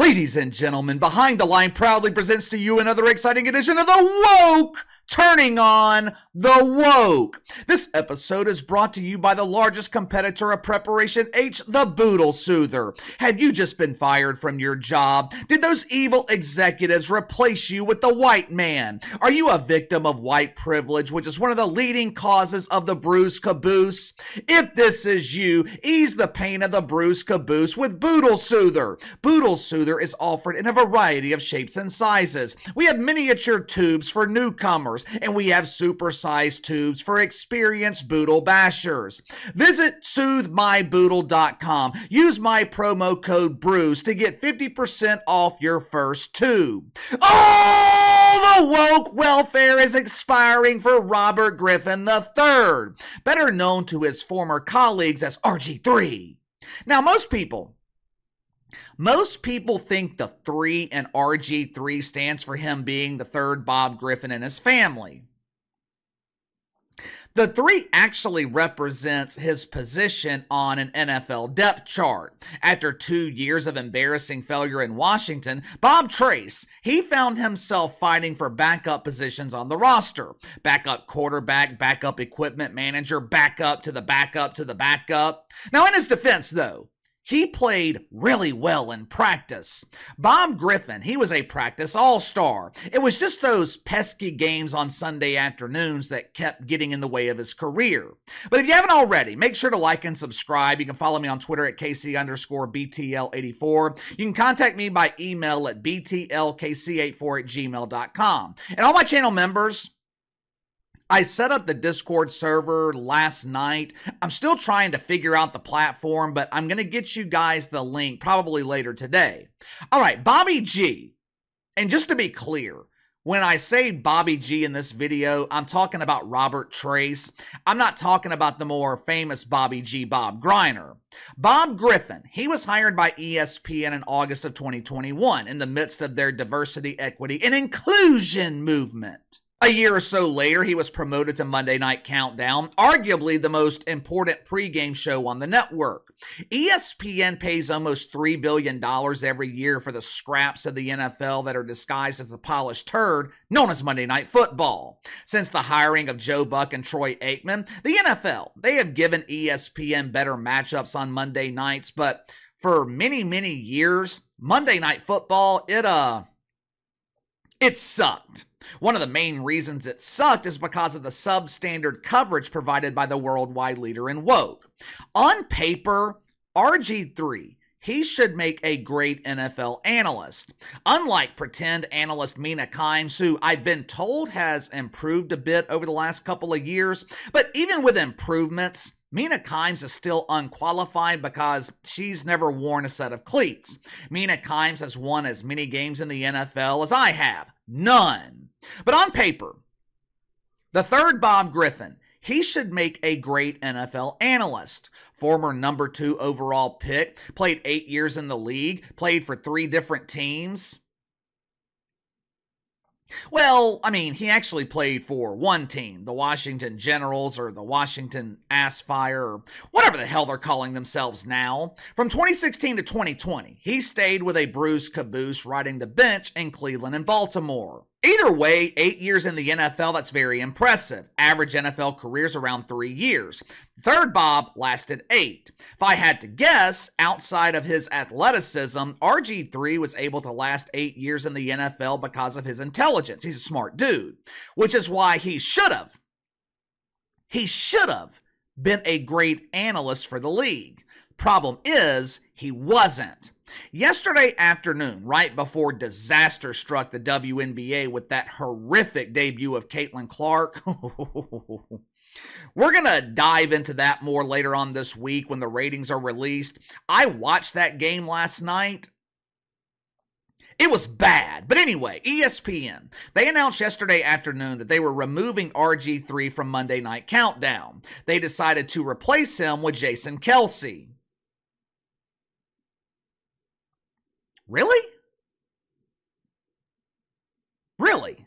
Ladies and gentlemen, Behind the Line proudly presents to you another exciting edition of the Woke, turning on the woke. This episode is brought to you by the largest competitor of Preparation H, the Boodle Soother. Have you just been fired from your job? Did those evil executives replace you with the white man? Are you a victim of white privilege, which is one of the leading causes of the bruise caboose? If this is you, ease the pain of the bruise caboose with Boodle Soother. Boodle Soother is offered in a variety of shapes and sizes. We have miniature tubes for newcomers, and we have supersized tubes for experienced boodle bashers. Visit soothmyboodle.com. Use my promo code BRUCE to get 50% off your first tube. Oh, the woke welfare is expiring for Robert Griffin III, better known to his former colleagues as RGIII. Now, most people think the 3 in RG3 stands for him being the third Bob Griffin in his family. The 3 actually represents his position on an NFL depth chart. After 2 years of embarrassing failure in Washington, Bob Trace, he found himself fighting for backup positions on the roster. Backup quarterback, backup equipment manager, backup to the backup to the backup. Now, in his defense, though, he played really well in practice. Bob Griffin, he was a practice all-star. It was just those pesky games on Sunday afternoons that kept getting in the way of his career. But if you haven't already, make sure to like and subscribe. You can follow me on Twitter at KC_BTL84. You can contact me by email at btlkc84@gmail.com. And all my channel members, I set up the Discord server last night. I'm still trying to figure out the platform, but I'm going to get you guys the link probably later today. All right, Bobby G. And just to be clear, when I say Bobby G in this video, I'm talking about Robert Trace. I'm not talking about the more famous Bobby G, Bob Griner. Bob Griffin, he was hired by ESPN in August of 2021 in the midst of their diversity, equity, and inclusion movement. A year or so later, he was promoted to Monday Night Countdown, arguably the most important pregame show on the network. ESPN pays almost $3 billion every year for the scraps of the NFL that are disguised as the polished turd known as Monday Night Football. Since the hiring of Joe Buck and Troy Aikman, the NFL, they have given ESPN better matchups on Monday nights, but for many, many years, Monday Night Football, it sucked. One of the main reasons it sucked is because of the substandard coverage provided by the worldwide leader in woke. On paper, RG3, he should make a great NFL analyst. Unlike pretend analyst Mina Kimes, who I've been told has improved a bit over the last couple of years, but even with improvements, Mina Kimes is still unqualified because she's never worn a set of cleats. Mina Kimes has won as many games in the NFL as I have. None. But on paper, the third Bob Griffin, he should make a great NFL analyst. Former number 2 overall pick, played 8 years in the league, played for 3 different teams. Well, I mean, he actually played for one team, the Washington Generals or the Washington Assfire or whatever the hell they're calling themselves now. From 2016 to 2020, he stayed with a bruised caboose riding the bench in Cleveland and Baltimore. Either way, 8 years in the NFL, that's very impressive. Average NFL career's around 3 years. Third Bob lasted 8. If I had to guess, outside of his athleticism, RG3 was able to last 8 years in the NFL because of his intelligence. He's a smart dude, which is why he should have been a great analyst for the league. Problem is, he wasn't. Yesterday afternoon, right before disaster struck the WNBA with that horrific debut of Caitlin Clark, we're going to dive into that more later on this week when the ratings are released. I watched that game last night. It was bad. But anyway, ESPN, they announced yesterday afternoon that they were removing RG3 from Monday Night Countdown. They decided to replace him with Jason Kelce. Really? Really?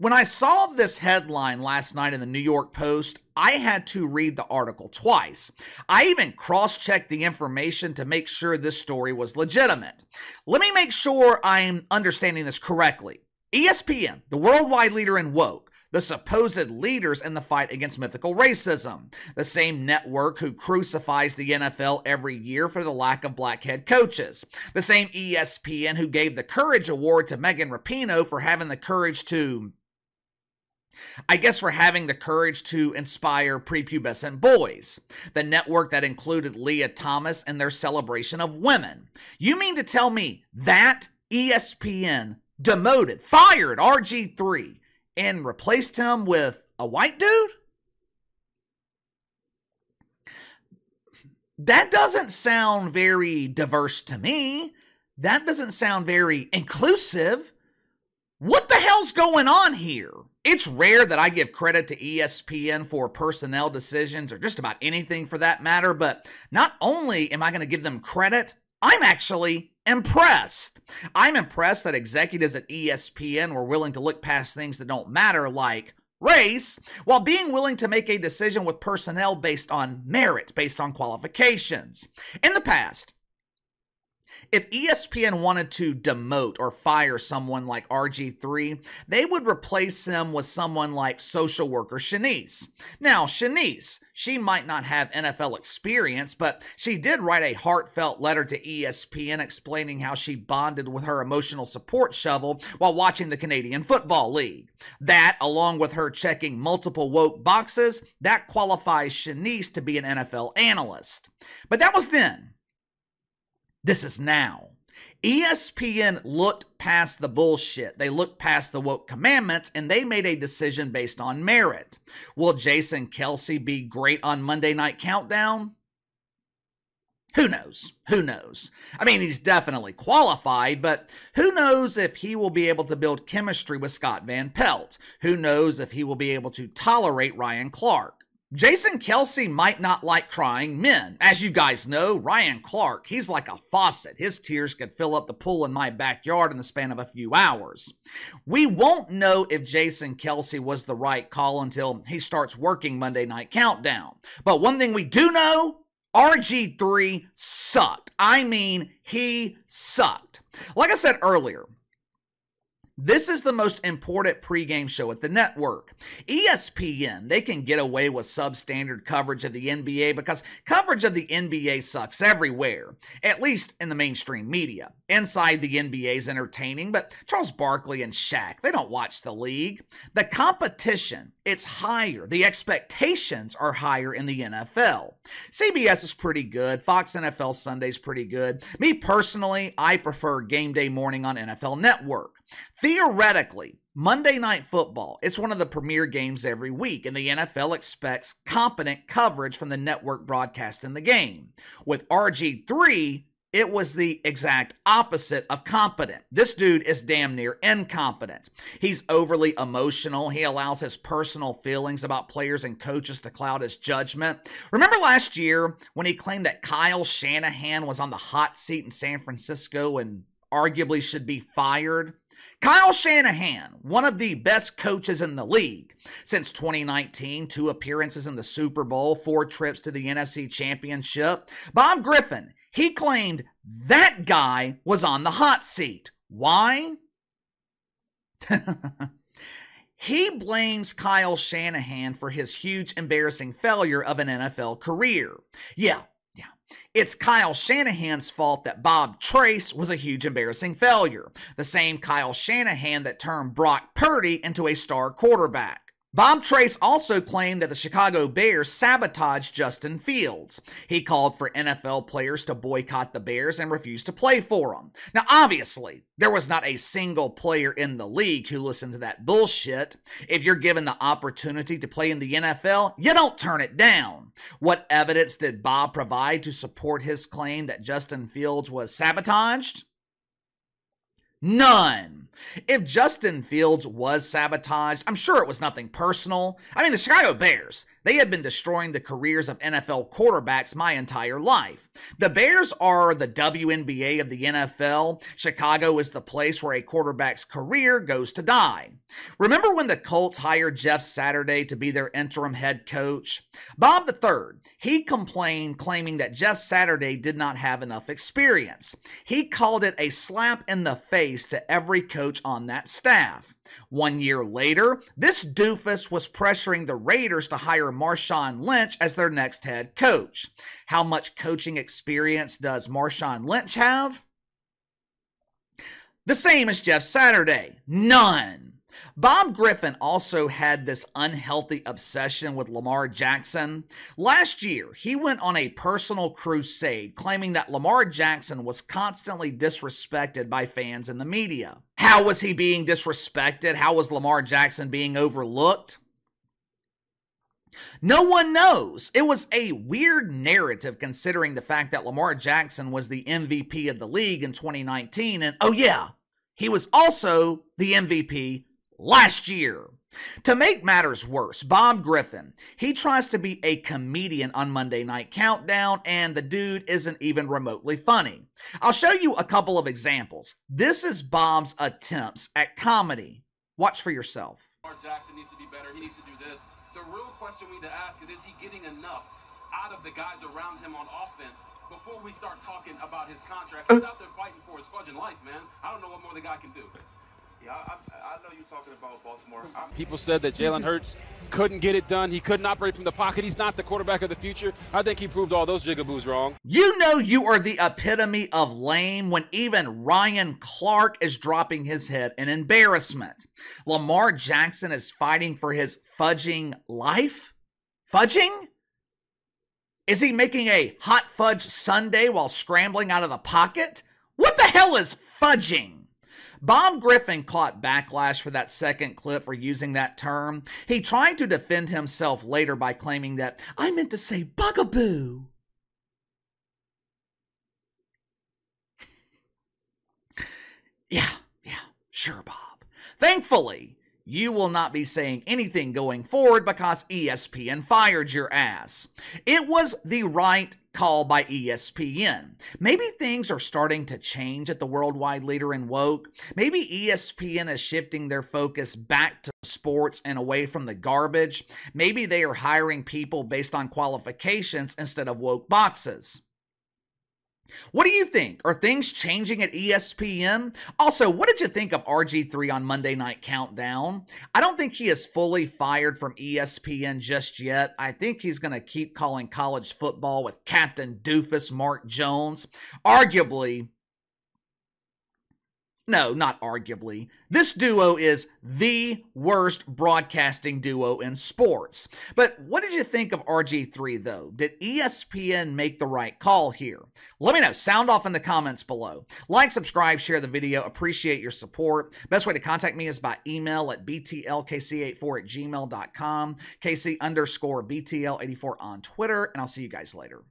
When I saw this headline last night in the New York Post, I had to read the article twice. I even cross-checked the information to make sure this story was legitimate. Let me make sure I'm understanding this correctly. ESPN, the worldwide leader in woke, the supposed leaders in the fight against mythical racism, the same network who crucifies the NFL every year for the lack of black head coaches, the same ESPN who gave the Courage Award to Megan Rapinoe for having the courage to inspire prepubescent boys. The network that included Leah Thomas in their celebration of women. You mean to tell me that ESPN demoted, fired RG3 and replaced him with a white dude? That doesn't sound very diverse to me. That doesn't sound very inclusive. What the hell's going on here? It's rare that I give credit to ESPN for personnel decisions or just about anything for that matter, but not only am I going to give them credit, I'm actually impressed. I'm impressed that executives at ESPN were willing to look past things that don't matter like race, while being willing to make a decision with personnel based on merit, based on qualifications. In the past, if ESPN wanted to demote or fire someone like RG3, they would replace him with someone like social worker Shanice. Now, Shanice, she might not have NFL experience, but she did write a heartfelt letter to ESPN explaining how she bonded with her emotional support shovel while watching the Canadian Football League. That, along with her checking multiple woke boxes, that qualifies Shanice to be an NFL analyst. But that was then. This is now. ESPN looked past the bullshit. They looked past the woke commandments and they made a decision based on merit. Will Jason Kelce be great on Monday Night Countdown? Who knows? Who knows? I mean, he's definitely qualified, but who knows if he will be able to build chemistry with Scott Van Pelt? Who knows if he will be able to tolerate Ryan Clark? Jason Kelce might not like crying men. As you guys know, Ryan Clark, he's like a faucet. His tears could fill up the pool in my backyard in the span of a few hours. We won't know if Jason Kelce was the right call until he starts working Monday Night Countdown. But one thing we do know, RG3 sucked. I mean, he sucked. Like I said earlier, this is the most important pregame show at the network. ESPN, they can get away with substandard coverage of the NBA because coverage of the NBA sucks everywhere, at least in the mainstream media. Inside the NBA is entertaining, but Charles Barkley and Shaq, they don't watch the league. The competition, it's higher. The expectations are higher in the NFL. CBS is pretty good. Fox NFL Sunday is pretty good. Me personally, I prefer Game Day Morning on NFL Network. Theoretically, Monday Night Football, it's one of the premier games every week, and the NFL expects competent coverage from the network broadcasting the game. With RG3, it was the exact opposite of competent. This dude is damn near incompetent. He's overly emotional. He allows his personal feelings about players and coaches to cloud his judgment. Remember last year when he claimed that Kyle Shanahan was on the hot seat in San Francisco and arguably should be fired? Kyle Shanahan, one of the best coaches in the league. Since 2019, 2 appearances in the Super Bowl, 4 trips to the NFC Championship. Bob Griffin, he claimed that guy was on the hot seat. Why? He blames Kyle Shanahan for his huge embarrassing failure of an NFL career. Yeah. It's Kyle Shanahan's fault that Bob Trace was a huge embarrassing failure. The same Kyle Shanahan that turned Brock Purdy into a star quarterback. Bob Trace also claimed that the Chicago Bears sabotaged Justin Fields. He called for NFL players to boycott the Bears and refuse to play for them. Now, obviously, there was not a single player in the league who listened to that bullshit. If you're given the opportunity to play in the NFL, you don't turn it down. What evidence did Bob provide to support his claim that Justin Fields was sabotaged? None. If Justin Fields was sabotaged, I'm sure it was nothing personal. I mean, the Chicago Bears, They have been destroying the careers of NFL quarterbacks my entire life. The Bears are the WNBA of the NFL. Chicago is the place where a quarterback's career goes to die. Remember when the Colts hired Jeff Saturday to be their interim head coach? Bob III, he complained, claiming that Jeff Saturday did not have enough experience. He called it a slap in the face to every coach on that staff. 1 year later, this doofus was pressuring the Raiders to hire Marshawn Lynch as their next head coach. How much coaching experience does Marshawn Lynch have? The same as Jeff Saturday. None. Bob Griffin also had this unhealthy obsession with Lamar Jackson. Last year, he went on a personal crusade claiming that Lamar Jackson was constantly disrespected by fans and the media. How was he being disrespected? How was Lamar Jackson being overlooked? No one knows. It was a weird narrative considering the fact that Lamar Jackson was the MVP of the league in 2019, and oh yeah, he was also the MVP last year. To make matters worse, Bob Griffin, he tries to be a comedian on Monday Night Countdown, and the dude isn't even remotely funny. I'll show you a couple of examples. This is Bob's attempts at comedy. Watch for yourself. Lamar Jackson needs to be better. He needs to do this. The real question we need to ask is he getting enough out of the guys around him on offense before we start talking about his contract? He's out there fighting for his fudging life, man. I don't know what more the guy can do. Yeah, I know you're talking about Baltimore. People said that Jalen Hurts couldn't get it done. He couldn't operate from the pocket. He's not the quarterback of the future. I think he proved all those jigaboos wrong. You know you are the epitome of lame when even Ryan Clark is dropping his head in embarrassment. Lamar Jackson is fighting for his fudging life? Fudging? Is he making a hot fudge sundae while scrambling out of the pocket? What the hell is fudging? Bob Griffin caught backlash for that second clip for using that term. He tried to defend himself later by claiming that, I meant to say bugaboo. Yeah, sure, Bob. Thankfully, you will not be saying anything going forward because ESPN fired your ass. It was the right call by ESPN. Maybe things are starting to change at the worldwide leader in woke. Maybe ESPN is shifting their focus back to sports and away from the garbage. Maybe they are hiring people based on qualifications instead of woke boxes. What do you think? Are things changing at ESPN? Also, what did you think of RG3 on Monday Night Countdown? I don't think he is fully fired from ESPN just yet. I think he's going to keep calling college football with Captain Doofus Mark Jones. Arguably, no, not arguably. This duo is the worst broadcasting duo in sports. But what did you think of RG3 though? Did ESPN make the right call here? Let me know. Sound off in the comments below. Like, subscribe, share the video. Appreciate your support. Best way to contact me is by email at btlkc84@gmail.com, KC_BTL84 on Twitter, and I'll see you guys later.